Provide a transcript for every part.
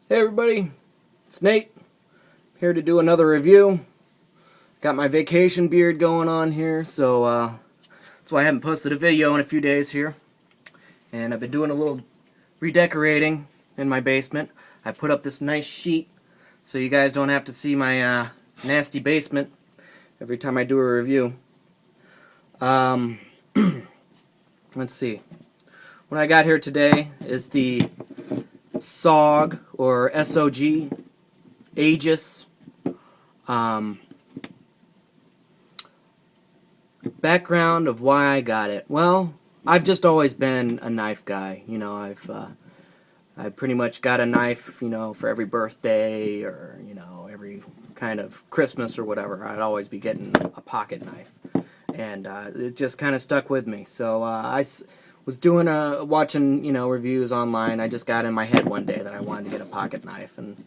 Hey everybody, it's Nate, here to do another review. Got my vacation beard going on here, so that's why I haven't posted a video in a few days here. And I've been doing a little redecorating in my basement. I put up this nice sheet so you guys don't have to see my nasty basement every time I do a review. Let's see. What I got here today is the SOG or SOG Aegis. Background of why I got it. Well, I've just always been a knife guy. You know, I pretty much got a knife, you know, for every birthday or, you know, every kind of Christmas or whatever. I'd always be getting a pocket knife. And it just kind of stuck with me. So was doing watching, you know, reviews online. I just got in my head one day that I wanted to get a pocket knife, and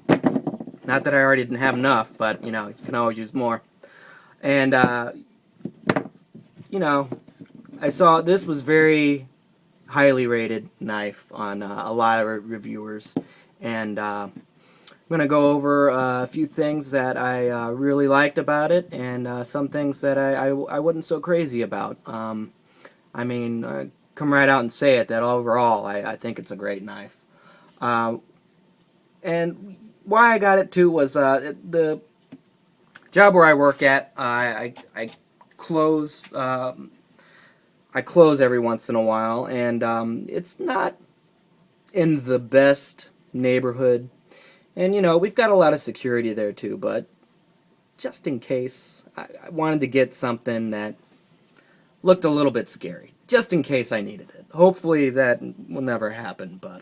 not that I already didn't have enough, but you know, you can always use more. And you know, I saw this was very highly rated knife on a lot of reviewers, and I'm gonna go over a few things that I really liked about it, and some things that I wasn't so crazy about. I mean, come right out and say it that overall I think it's a great knife. And why I got it too was the job where I work at. I close I close every once in a while, and it's not in the best neighborhood. And you know, we've got a lot of security there too, but just in case, I wanted to get something that looked a little bit scary, just in case I needed it. Hopefully that will never happen, but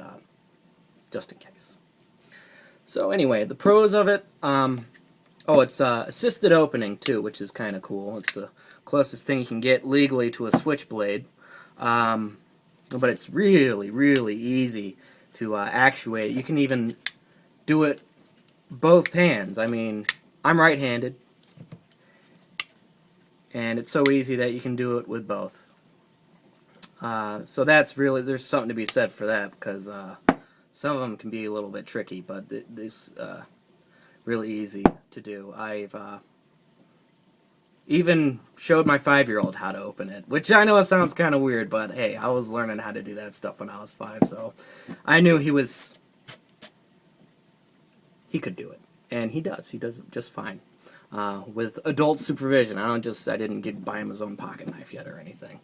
just in case. So anyway, the pros of it, oh, it's assisted opening too, which is kind of cool. It's the closest thing you can get legally to a switchblade, but it's really, really easy to actuate. You can even do it both hands. I mean, I'm right-handed, and it's so easy that you can do it with both. So that's really, there's something to be said for that, because some of them can be a little bit tricky, but this really easy to do. I've even showed my 5-year-old how to open it, which I know it sounds kind of weird, but hey, I was learning how to do that stuff when I was 5, so I knew he could do it, and he does. He does it just fine. With adult supervision. I didn't buy him his own pocket knife yet or anything.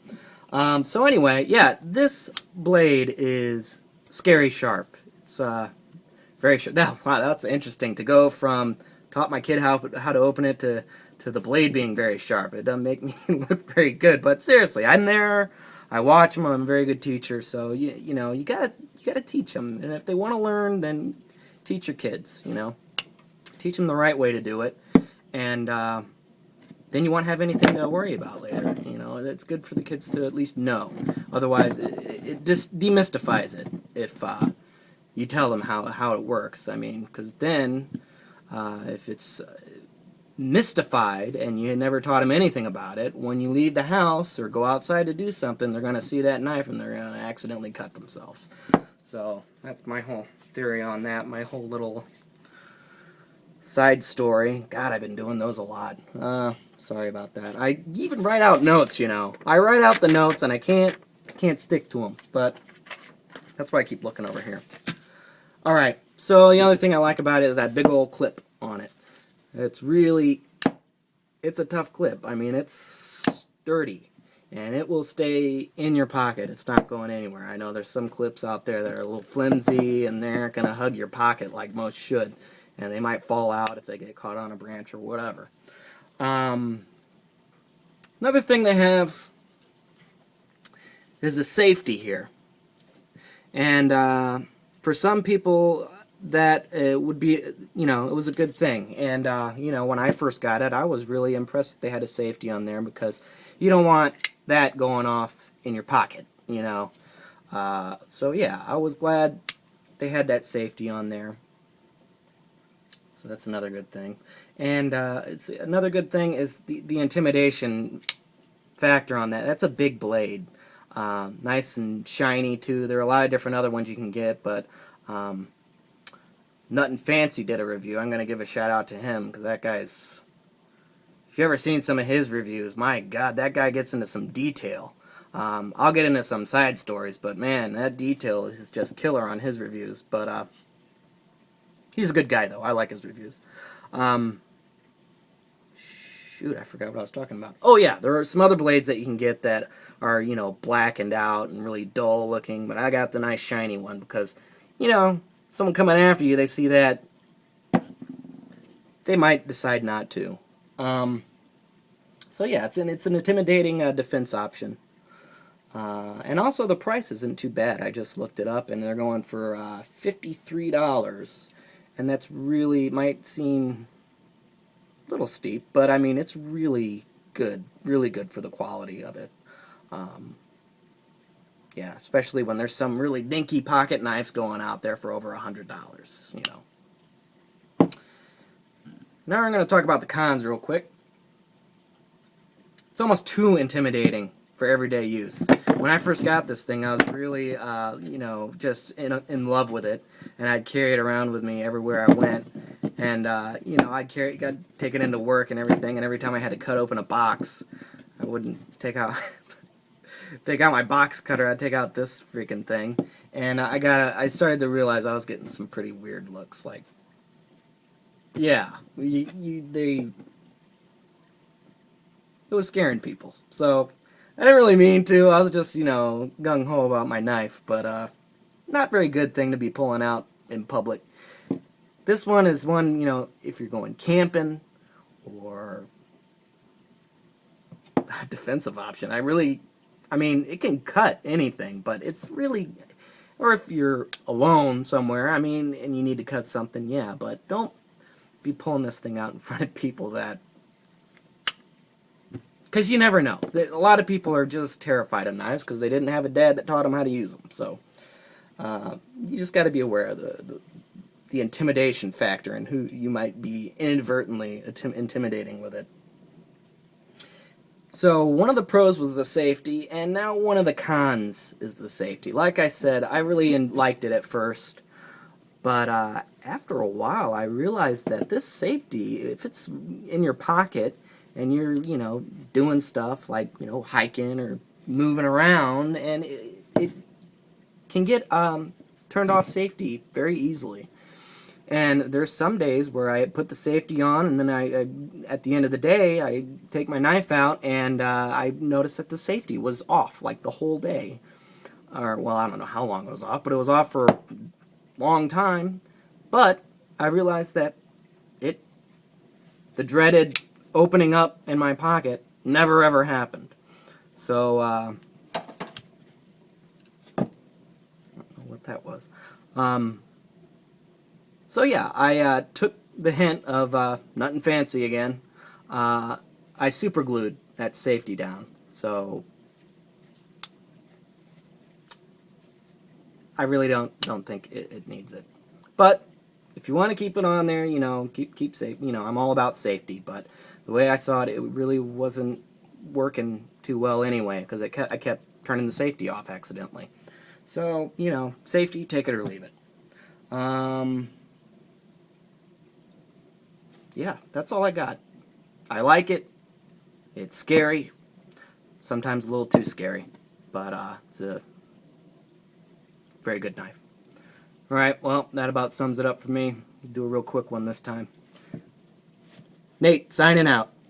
So anyway, yeah, this blade is scary sharp. It's very sharp. Wow, that's interesting to go from taught my kid how to open it to the blade being very sharp. It doesn't make me look very good, but seriously, I'm there. I watch them. I'm a very good teacher, so you know, you gotta teach them, and if they want to learn, then teach your kids. You know, teach them the right way to do it. And then you won't have anything to worry about later. You know, it's good for the kids to at least know. Otherwise, it just demystifies it if you tell them how it works. I mean, because then if it's mystified and you never taught them anything about it, when you leave the house or go outside to do something, they're going to see that knife and they're going to accidentally cut themselves. So that's my whole theory on that. My whole little side story. God, I've been doing those a lot. Sorry about that. I even write out notes, you know. I write out the notes and I can't stick to them, but that's why I keep looking over here. Alright, so the other thing I like about it is that big old clip on it. It's a tough clip. I mean, it's sturdy, and it will stay in your pocket. It's not going anywhere. I know there's some clips out there that are a little flimsy, and they aren't going to hug your pocket like most should. And they might fall out if they get caught on a branch or whatever. Another thing they have is the safety here. And for some people, that would be, you know, it was a good thing. And, you know, when I first got it, I was really impressed that they had a safety on there, because you don't want that going off in your pocket, you know. So, yeah, I was glad they had that safety on there. So that's another good thing. And it's another good thing is the intimidation factor on that. That's a big blade. Nice and shiny too. There are a lot of different other ones you can get, but Nuttin' Fancy did a review. I'm going to give a shout out to him because that guy's... If you've ever seen some of his reviews, my God, that guy gets into some detail. I'll get into some side stories, but man, that detail is just killer on his reviews. But he's a good guy, though. I like his reviews. Shoot, I forgot what I was talking about. Oh, yeah, there are some other blades that you can get that are, you know, blackened out and really dull looking, but I got the nice shiny one because, you know, someone coming after you, they see that, they might decide not to. So yeah, it's an intimidating defense option. And also the price isn't too bad. I just looked it up and they're going for $53. And that's really, might seem a little steep, but I mean, it's really good for the quality of it. Yeah, especially when there's some really dinky pocket knives going out there for over $100, you know. Now I'm going to talk about the cons real quick. It's almost too intimidating for everyday use. When I first got this thing, I was really, you know, just in love with it, and I'd carry it around with me everywhere I went. And you know, I'd take it into work and everything. And every time I had to cut open a box, I wouldn't take out my box cutter. I'd take out this freaking thing, and I started to realize I was getting some pretty weird looks. Like, yeah, it was scaring people. So I didn't really mean to. I was just, you know, gung-ho about my knife, but not very good thing to be pulling out in public. This one is one, you know, if you're going camping or a defensive option. I mean, it can cut anything, but it's really, or if you're alone somewhere, I mean, and you need to cut something, yeah, but don't be pulling this thing out in front of people that, because you never know. A lot of people are just terrified of knives because they didn't have a dad that taught them how to use them. So you just got to be aware of the intimidation factor and who you might be inadvertently intimidating with it. So one of the pros was the safety, and now one of the cons is the safety. Like I said, I really liked it at first, but after a while I realized that this safety, if it's in your pocket and you're, you know, doing stuff like, you know, hiking or moving around, and it can get turned off safety very easily. And there's some days where I put the safety on, and then I at the end of the day, I take my knife out, and I notice that the safety was off, like the whole day. Or, well, I don't know how long it was off, but it was off for a long time. But I realized that the dreaded opening up in my pocket never ever happened. So, I don't know what that was. So yeah, I took the hint of Nuttin' Fancy again. I super glued that safety down, so I really don't think it needs it. But if you want to keep it on there, you know, keep safe. You know, I'm all about safety, but the way I saw it, it really wasn't working too well anyway, because I kept turning the safety off accidentally. So, you know, safety, take it or leave it. Yeah, that's all I got. I like it. It's scary. Sometimes a little too scary. But it's a very good knife. Alright, well, that about sums it up for me. Do a real quick one this time. Nate, signing out.